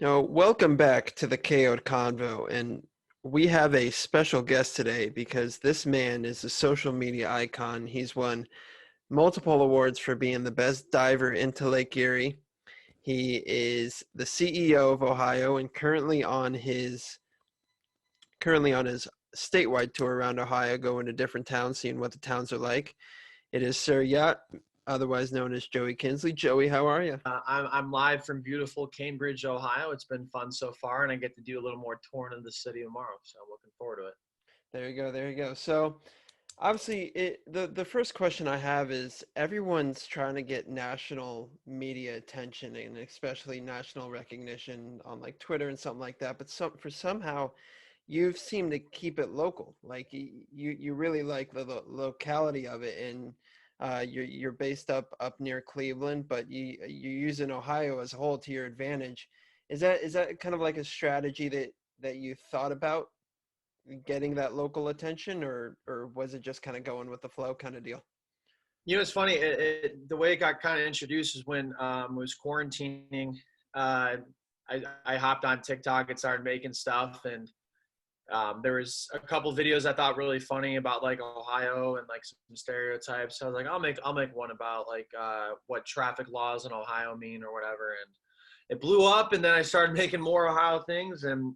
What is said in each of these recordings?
Now, welcome back to the KO'd Convo, and we have a special guest today because this man is a social media icon. He's won multiple awards for being the best diver into Lake Erie. He is the CEO of Ohio and currently on his statewide tour around Ohio, going to different towns, seeing what the towns are like. It is Sir Yacht, otherwise known as Joey Kinsley. Joey, how are you? I'm live from beautiful Cambridge, Ohio. It's been fun so far, and I get to do a little more touring in the city tomorrow, so I'm looking forward to it. There you go. There you go. So, obviously, the first question I have is everyone's trying to get national media attention and especially national recognition on like Twitter and something like that. But somehow you've seemed to keep it local. Like you really like the locality of it, and you're based up near Cleveland, but you're using Ohio as a whole to your advantage. Is that kind of like a strategy that you thought about getting that local attention, or was it just kind of going with the flow kind of deal? It's funny. The way it got kind of introduced is when I was quarantining. Uh, I hopped on TikTok and started making stuff, and there was a couple videos I thought really funny about like Ohio and like some stereotypes. So I was like, I'll make one about like what traffic laws in Ohio mean or whatever, and it blew up. And then I started making more Ohio things, and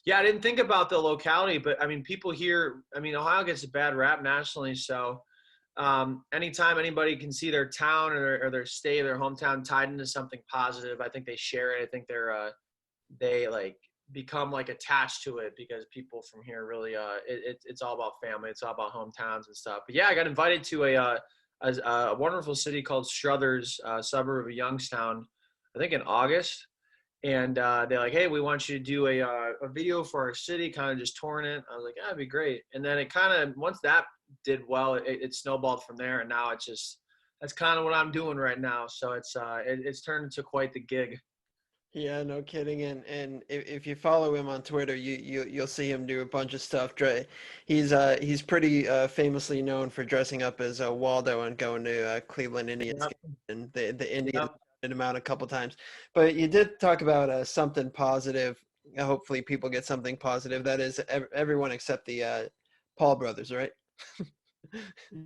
yeah, I didn't think about the locality, but I mean, people here, I mean, Ohio gets a bad rap nationally. So anytime anybody can see their town or their state, their hometown tied into something positive, I think they share it. I think they like become like attached to it because people from here really, it's all about family. It's all about hometowns and stuff. But yeah, I got invited to a wonderful city called Struthers, suburb of Youngstown, I think in August. And they're like, hey, we want you to do a video for our city, kind of just touring it. I was like, yeah, that'd be great. And then it kind of, once that did well, it snowballed from there. And now it's just, that's kind of what I'm doing right now. So it's turned into quite the gig. Yeah, no kidding. And if you follow him on Twitter, you'll see him do a bunch of stuff. He's pretty famously known for dressing up as Waldo and going to Cleveland Indians Yep. games, and the Indians Yep. shouted him out a couple times. But you did talk about something positive. Hopefully, people get something positive. That is everyone except the Paul brothers, right?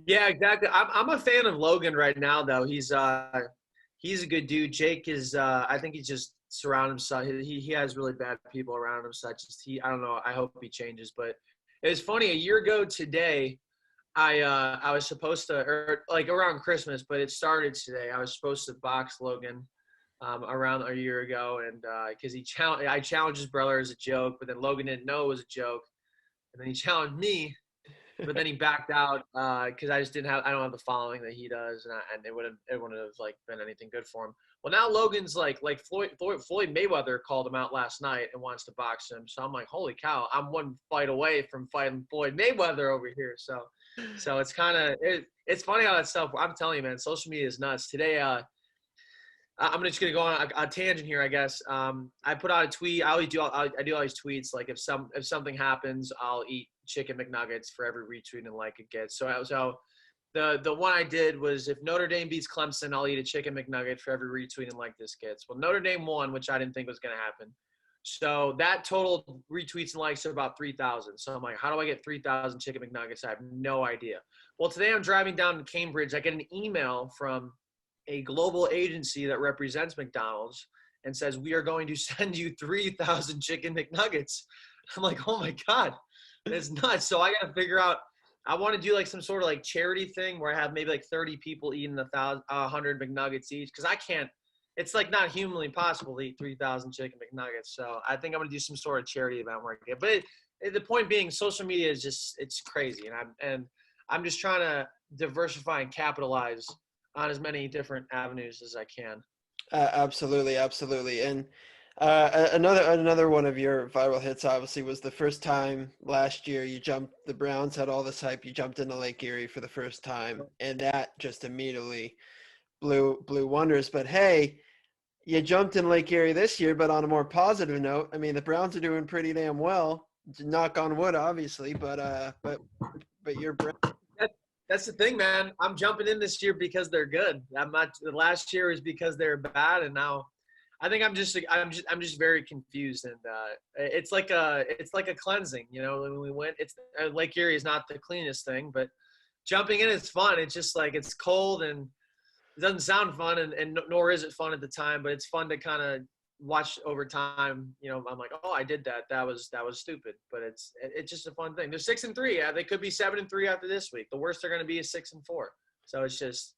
Yeah, exactly. I'm a fan of Logan right now, though. He's a good dude. Jake is, I think he just surround himself. He has really bad people around him. Such as I don't know. I hope he changes. But it was funny. A year ago today, I was supposed to, or like around Christmas, but it started today. I was supposed to box Logan around a year ago, and because I challenged his brother as a joke, but then Logan didn't know it was a joke, and then he challenged me, but then he backed out because I don't have the following that he does, and it wouldn't have like been anything good for him. Well, now Logan's like Floyd Mayweather called him out last night and wants to box him. So I'm like, holy cow, I'm one fight away from fighting Floyd Mayweather over here. So it's kind of it's funny how that stuff. I'm telling you, man, social media is nuts. Today, I'm just gonna go on a tangent here, I guess. I put out a tweet. I do all these tweets. Like if something happens, I'll eat chicken McNuggets for every retweet and like it gets. So the one I did was if Notre Dame beats Clemson, I'll eat a chicken McNugget for every retweet and like this gets. Well, Notre Dame won, which I didn't think was gonna happen. So that total retweets and likes are about 3,000. So I'm like, how do I get 3,000 chicken McNuggets? I have no idea. Well, today I'm driving down to Cambridge. I get an email from a global agency that represents McDonald's and says, we are going to send you 3,000 chicken McNuggets. I'm like, oh my God, that's nuts. So I got to figure out, I want to do like some sort of like charity thing where I have maybe like 30 people eating 100 McNuggets each. Cause I can't, it's like not humanly possible to eat 3,000 chicken McNuggets. So I think I'm going to do some sort of charity event where I get, but the point being social media is just, it's crazy. And I'm just trying to diversify and capitalize on as many different avenues as I can. Absolutely, absolutely. And another one of your viral hits obviously was the first time last year you jumped. The Browns had all this hype. You jumped into Lake Erie for the first time, and that just immediately blew wonders. But hey, you jumped in Lake Erie this year, but on a more positive note. I mean, the Browns are doing pretty damn well. Knock on wood, obviously, but your That's the thing, man. I'm jumping in this year because they're good. I'm not. The last year is because they're bad, and now I think I'm just very confused, and it's like a cleansing. When we went, it's Lake Erie is not the cleanest thing, but jumping in is fun. It's just like it's cold and it doesn't sound fun, and nor is it fun at the time, but it's fun to kind of watch over time. I'm like, oh, I did that. That was stupid, but it's just a fun thing. They're 6-3. Yeah, they could be 7-3 after this week. The worst they're going to be is 6-4. So it's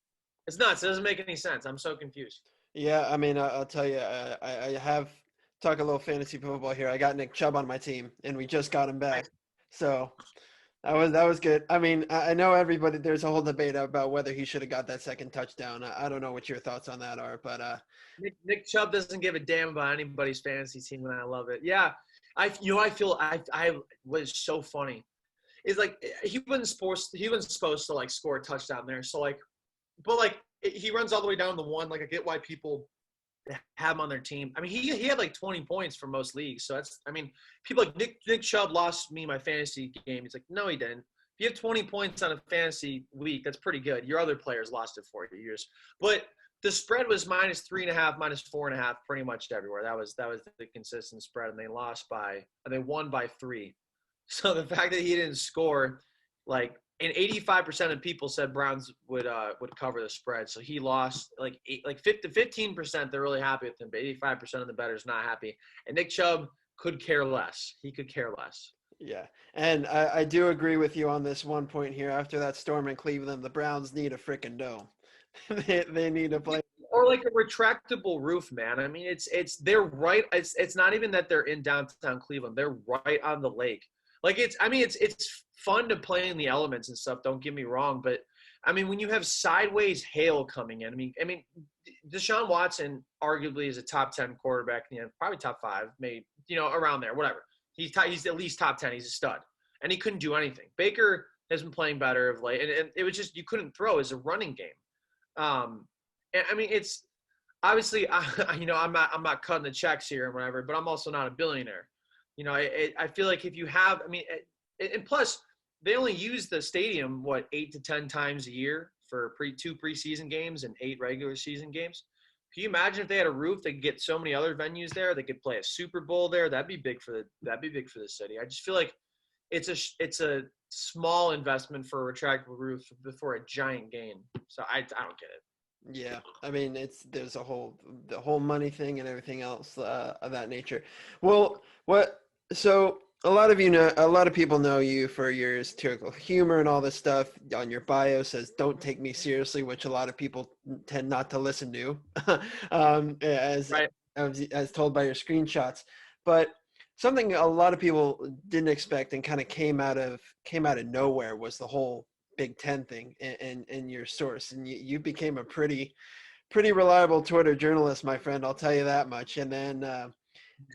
nuts. It doesn't make any sense. I'm so confused. Yeah, I mean, I'll tell you, I have talk a little fantasy football here. I got Nick Chubb on my team, and we just got him back, so that was good. I mean, I know everybody. There's a whole debate about whether he should have got that second touchdown. I don't know what your thoughts on that are, but Nick Chubb doesn't give a damn about anybody's fantasy team, and I love it. Yeah, I was so funny. It's like he wasn't supposed to like score a touchdown there. So like, but like he runs all the way down the one. Like I get why people have him on their team. I mean, he had like 20 points for most leagues. So people like Nick Chubb lost me my fantasy game. He's like, no, he didn't. If you have 20 points on a fantasy week, that's pretty good. Your other players lost it for you. But the spread was -3.5, -4.5, pretty much everywhere. That was the consistent spread, and they won by 3. So the fact that he didn't score, like, and 85% of people said Browns would cover the spread. So he lost like 15%. They're really happy with him, but 85% of the bettors not happy. And Nick Chubb could care less. He could care less. yeah. And I do agree with you on this one point here. After that storm in Cleveland, the Browns need a freaking dome. They need to play. Or like a retractable roof, man. I mean, they're right. It's not even that they're in downtown Cleveland. They're right on the lake. Like it's fun to play in the elements and stuff. Don't get me wrong, but I mean, when you have sideways hail coming in, I mean, Deshaun Watson arguably is a top 10 quarterback, probably top 5, maybe, around there, whatever. He's at least top 10. He's a stud, and he couldn't do anything. Baker has been playing better of late, and it was just you couldn't throw as a running game. And I mean, it's obviously, I'm not cutting the checks here and whatever, but I'm also not a billionaire. I feel like if you have, I mean, and plus they only use the stadium 8 to 10 times a year for 2 preseason games and 8 regular season games. Can you imagine if they had a roof? They could get so many other venues there. They could play a Super Bowl there. That'd be big for the city. I just feel like it's a small investment for a retractable roof before a giant gain. So I don't get it. Yeah, I mean, there's the whole money thing and everything else of that nature. Well, so a lot of people know you for your satirical humor and all this stuff. On your bio says "Don't take me seriously," which a lot of people tend not to listen to, as Right. as told by your screenshots. But something a lot of people didn't expect and kind of came out of nowhere was the whole Big Ten thing and your source, and you became a pretty reliable Twitter journalist, my friend. I'll tell you that much. And then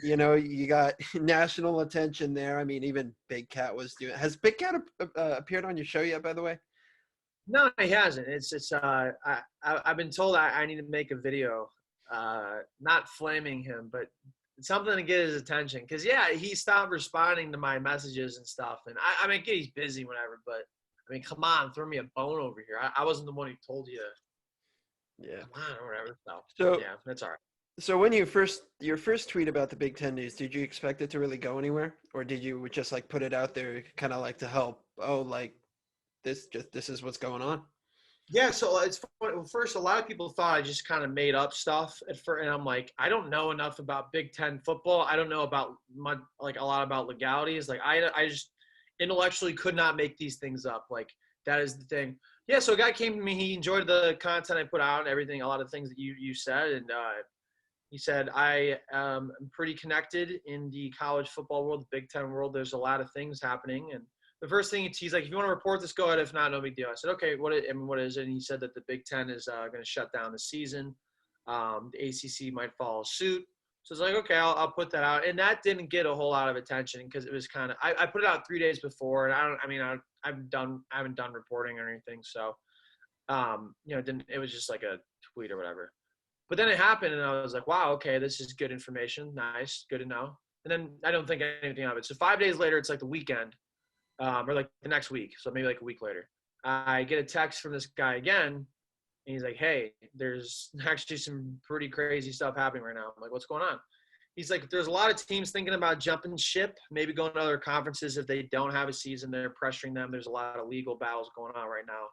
you got national attention there. I mean, even Big Cat was doing. Has Big Cat appeared on your show yet? By the way. No, he hasn't. I've been told I need to make a video, not flaming him, but something to get his attention. Because he stopped responding to my messages and stuff, and I mean, he's busy, whatever, but. I mean, come on, throw me a bone over here. I wasn't the one who told you to. Yeah. Come on, or whatever. So yeah, that's all right. So when your first tweet about the Big Ten news, did you expect it to really go anywhere, or did you just like put it out there, kind of like to help? Oh, like this is what's going on. Yeah, so it's funny. Well, first, a lot of people thought I just kind of made up stuff at first, and I'm like, I don't know enough about Big Ten football. I don't know about a lot about legalities. Like I just intellectually could not make these things up. Like that is the thing. Yeah, so a guy came to me. He enjoyed the content I put out and everything, a lot of things that you said, and he said I am pretty connected in the college football world, the Big Ten world. There's a lot of things happening, and the first thing he's like, if you want to report this, go ahead. If not, no big deal. I said, okay, what is it? And he said that the Big Ten is going to shut down the season. The ACC might follow suit. So it's like, okay, I'll put that out. And that didn't get a whole lot of attention because it was kind of, I put it out 3 days before, and I haven't done reporting or anything. So, it was just like a tweet or whatever. But then it happened, and I was like, wow, okay, this is good information. Nice, good to know. And then I don't think anything of it. So 5 days later, it's like the weekend, or like the next week. So maybe like a week later, I get a text from this guy again. And he's like, hey, there's actually some pretty crazy stuff happening right now. I'm like, what's going on? He's like, there's a lot of teams thinking about jumping ship, maybe going to other conferences if they don't have a season. They're pressuring them. There's a lot of legal battles going on right now.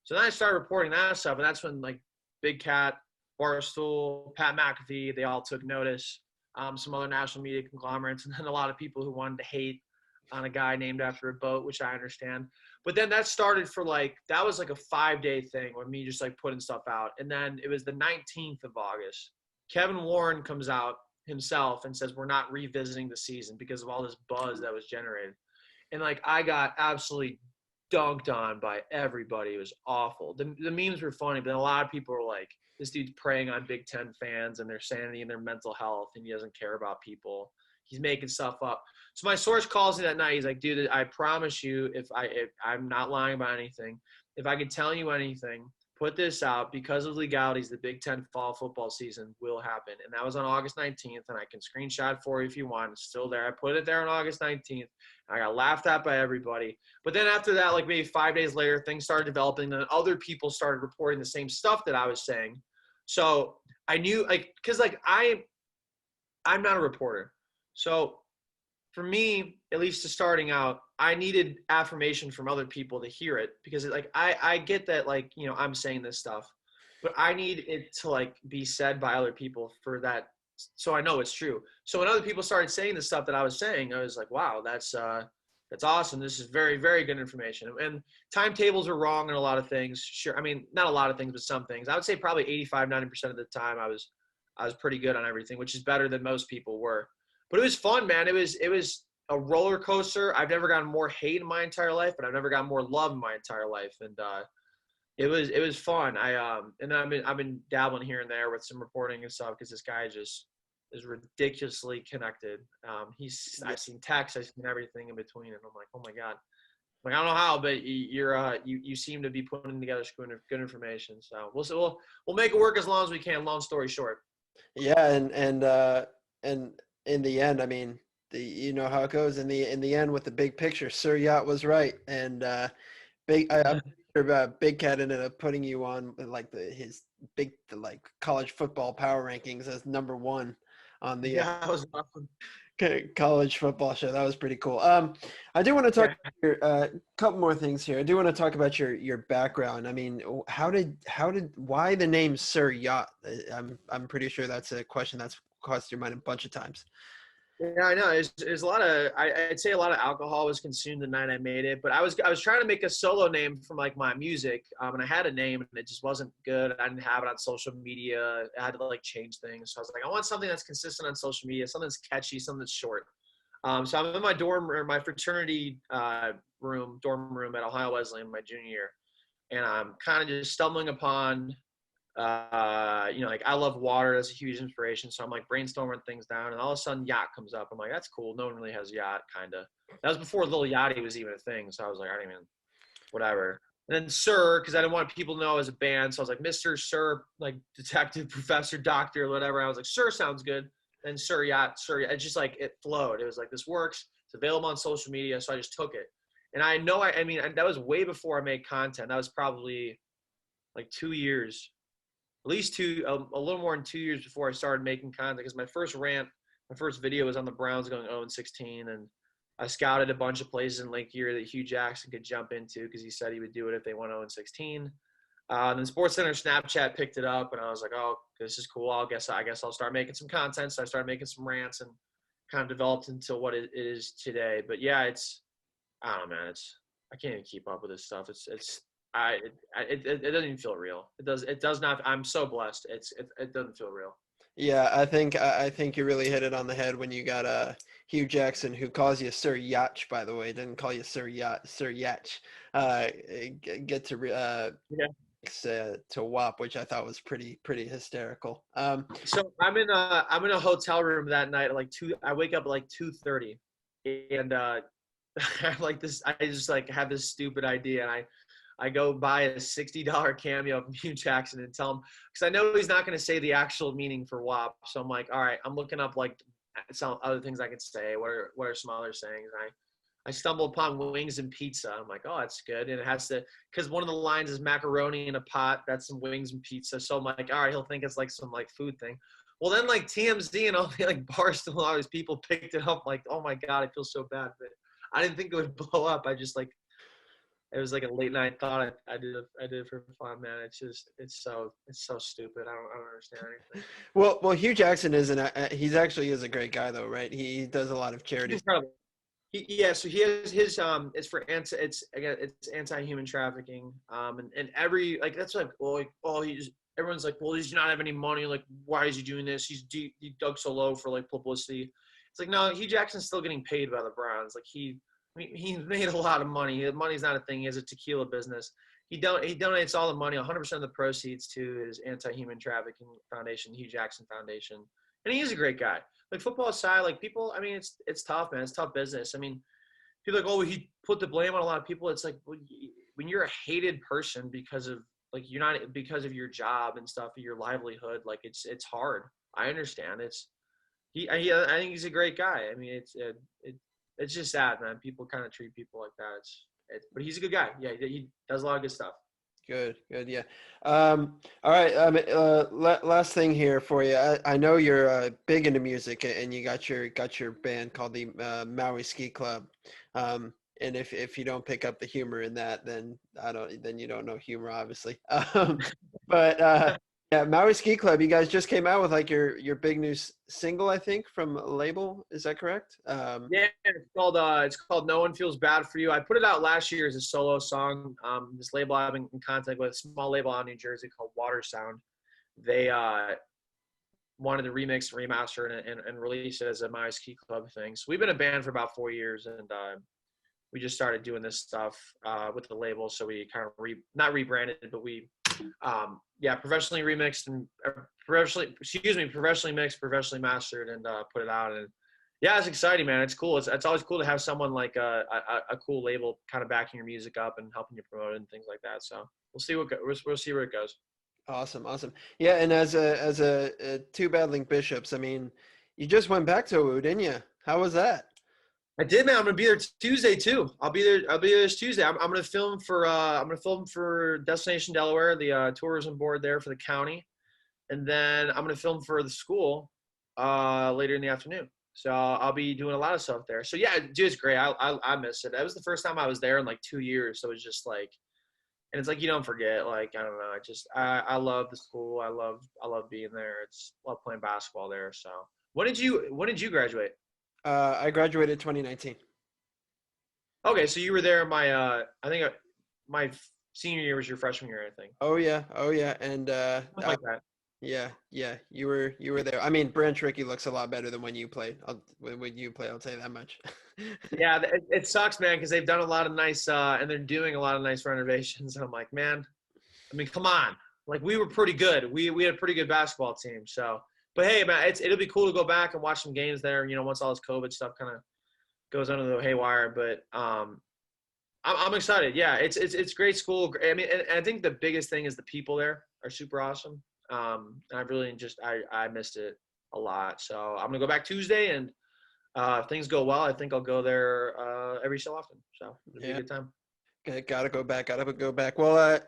So then I started reporting that stuff, and that's when like Big Cat, Barstool, Pat McAfee, they all took notice. Some other national media conglomerates, and then a lot of people who wanted to hate on a guy named after a boat, which I understand. But then that started for like, that was like a 5-day thing with me just like putting stuff out. And then it was the 19th of August. Kevin Warren comes out himself and says, we're not revisiting the season because of all this buzz that was generated. And like, I got absolutely dunked on by everybody. It was awful. The memes were funny, but a lot of people were like, this dude's preying on Big Ten fans and their sanity and their mental health, and he doesn't care about people. He's making stuff up. So my source calls me that night. He's like, dude, I promise you, if I'm not lying about anything, if I could tell you anything, put this out because of legalities. The Big Ten fall football season will happen. And that was on August 19th. And I can screenshot for you if you want. It's still there. I put it there on August 19th. I got laughed at by everybody. But then after that, like maybe 5 days later, things started developing. And other people started reporting the same stuff that I was saying. So I knew, like, because like I'm not a reporter. So for me, at least to starting out, I needed affirmation from other people to hear it, because like I get that, like, you know, I'm saying this stuff, but I need it to like be said by other people for that, so I know it's true. So when other people started saying the stuff that I was saying, I was like, wow, that's awesome. This is very, very good information. And timetables are wrong in a lot of things. Sure. I mean, not a lot of things, but some things. I would say probably 85-90% of the time I was pretty good on everything, which is better than most people were. But it was fun, man. It was a roller coaster. I've never gotten more hate in my entire life, but I've never gotten more love in my entire life. And it was fun. And I've been dabbling here and there with some reporting and stuff, because this guy just is ridiculously connected. I've seen texts, I've seen everything in between, and I'm like, oh my god. Like, I don't know how, but you seem to be putting together good information. So we'll make it work as long as we can. Long story short. Yeah, and in the end, I mean, you know how it goes in the end with the big picture. Sir Yacht was right, and I'm sure Big Cat ended up putting you on like his like college football power rankings as #1 on the Yeah, that was awesome. college football show. That was pretty cool. I do want to talk Yeah. about a couple more things here. I do want to talk about your background. I mean, why the name Sir Yacht? I'm pretty sure that's a question that's crossed your mind a bunch of times. Yeah, I know. There's a lot of I'd say a lot of alcohol was consumed the night I made it, but I was trying to make a solo name from like my music, and I had a name and it just wasn't good. I didn't have it on social media. I had to like change things. So I was like, I want something that's consistent on social media, something that's catchy, something that's short. So I'm in my dorm or my fraternity dorm room at Ohio Wesleyan my junior year, and I'm kind of just stumbling upon like I love water. That's a huge inspiration. So I'm like brainstorming things down, and all of a sudden Yacht comes up. I'm like, that's cool. No one really has Yacht, kind of. That was before Little Yachty was even a thing. So I was like, I don't even, whatever. And then Sir, because I didn't want people to know as a band. So I was like, Mr. Sir, like detective, professor, doctor, whatever. I was like, Sir sounds good. And Sir Yacht, Sir. It's just like it flowed. It was like, this works. It's available on social media. So I just took it. And I know, I mean, that was way before I made content. That was probably like 2 years, at least a little more than 2 years before I started making content. Because my first video was on the Browns going 0-16, and I scouted a bunch of places in Lake Erie that Hugh Jackson could jump into, because he said he would do it if they went 0-16. Then SportsCenter Snapchat picked it up, and I was like, oh, this is cool. I guess I'll start making some content. So I started making some rants and kind of developed into what it is today. But yeah, I don't know, man. I can't even keep up with this stuff. It doesn't even feel real. It does not. I'm so blessed. It doesn't feel real. Yeah, I think you really hit it on the head when you got Hugh Jackson, who calls you Sir Yacht, by the way, didn't call you Sir Yacht, Sir Yacht. Get to Yeah. to WAP, which I thought was pretty hysterical. So I'm in a hotel room that night at like 2. I wake up at like 2:30, and I like this. I just like have this stupid idea, and I go buy a $60 cameo from Hugh Jackson and tell him, because I know he's not going to say the actual meaning for WAP. So I'm like, all right, I'm looking up like some other things I can say. What are some other sayings? I stumbled upon wings and pizza. I'm like, oh, that's good. And it has to, because one of the lines is macaroni in a pot. That's some wings and pizza. So I'm like, all right, he'll think it's like some like food thing. Well, then like TMZ and all the like Barstool, all these people picked it up. Like, oh my God, I feel so bad. But I didn't think it would blow up. I just like, it was like a late night thought. I did it for fun, man. It's so stupid. I don't understand anything. Well, Hugh Jackson he's actually is a great guy though, right? He does a lot of He's charities. incredible. Yeah, so he has his it's for it's anti-human trafficking, and every like that's like, well, like, oh, he's everyone's like, well, he's not have any money, like why is he doing this, he dug so low for like publicity. It's like, no, Hugh Jackson's still getting paid by the Browns. Like he made a lot of money. Money's not a thing. He has a tequila business. He donates all the money, 100% of the proceeds to his anti-human trafficking foundation, Hugh Jackson Foundation, and he is a great guy. Like football aside, like people, I mean, it's tough, man. It's tough business. I mean, people are like, oh, he put the blame on a lot of people. It's like when you're a hated person because of like you're not because of your job and stuff, your livelihood. Like it's hard. I understand. I think he's a great guy. I mean, it's just sad, man. People kind of treat people like that. But he's a good guy. Yeah, he does a lot of good stuff. Good, yeah. All right. Last thing here for you. I know you're big into music, and you got your band called the Maui Ski Club. And if you don't pick up the humor in that, then you don't know humor, obviously. But yeah, Maui Ski Club. You guys just came out with like your big new single, I think, from a label. Is that correct? Yeah, it's called No One Feels Bad for You. I put it out last year as a solo song. This label I've been in contact with, a small label out in New Jersey called Water Sound. They wanted to remix, remaster, and release it as a My Ski Club thing. So we've been a band for about 4 years, and we just started doing this stuff with the label. So we kind of not rebranded, but we professionally remixed and professionally mixed, professionally mastered, and put it out. And yeah, it's exciting, man. It's cool. It's always cool to have someone like a cool label kind of backing your music up and helping you promote it and things like that. So we'll see where it goes. Awesome. Yeah, and as a two battling bishops, I mean, you just went back to Oahu, didn't you? How was that? I did, man. I'm gonna be there Tuesday too. I'll be there this Tuesday. I'm gonna film for Destination Delaware, the tourism board there for the county, and then I'm gonna film for the school later in the afternoon. So I'll be doing a lot of stuff there. So yeah, dude, it's great. I miss it. That was the first time I was there in like 2 years. So it was just like, and it's like you don't forget. Like I don't know. I love the school. I love being there. Love playing basketball there. So when did you graduate? I graduated 2019. Okay, so you were there. I think my senior year was your freshman year, I think. Oh yeah, and Like that. yeah, you were there. I mean, Branch Rickey looks a lot better than when you played. When you play, I'll tell you that much. Yeah, it sucks, man, because they've done a lot of nice, and they're doing a lot of nice renovations. And I'm like, man, I mean, come on, like we were pretty good. We had a pretty good basketball team. So, but hey, man, it'll be cool to go back and watch some games there. You know, once all this COVID stuff kind of goes under the haywire. But I'm excited. Yeah, it's great school. I mean, and I think the biggest thing is the people there are super awesome. And I really I missed it a lot. So I'm gonna go back Tuesday, and if things go well, I think I'll go there every so often. So it'll be a good time. Okay, gotta go back. Well,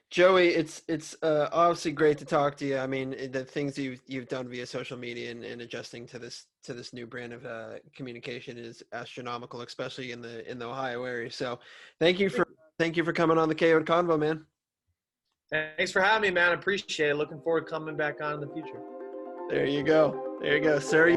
Joey, it's obviously great to talk to you. I mean, the things you've done via social media and adjusting to this new brand of communication is astronomical, especially in the Ohio area. So, thank you for coming on the KO Convo, man. Thanks for having me, man. I appreciate it. Looking forward to coming back on in the future. There you go, sir.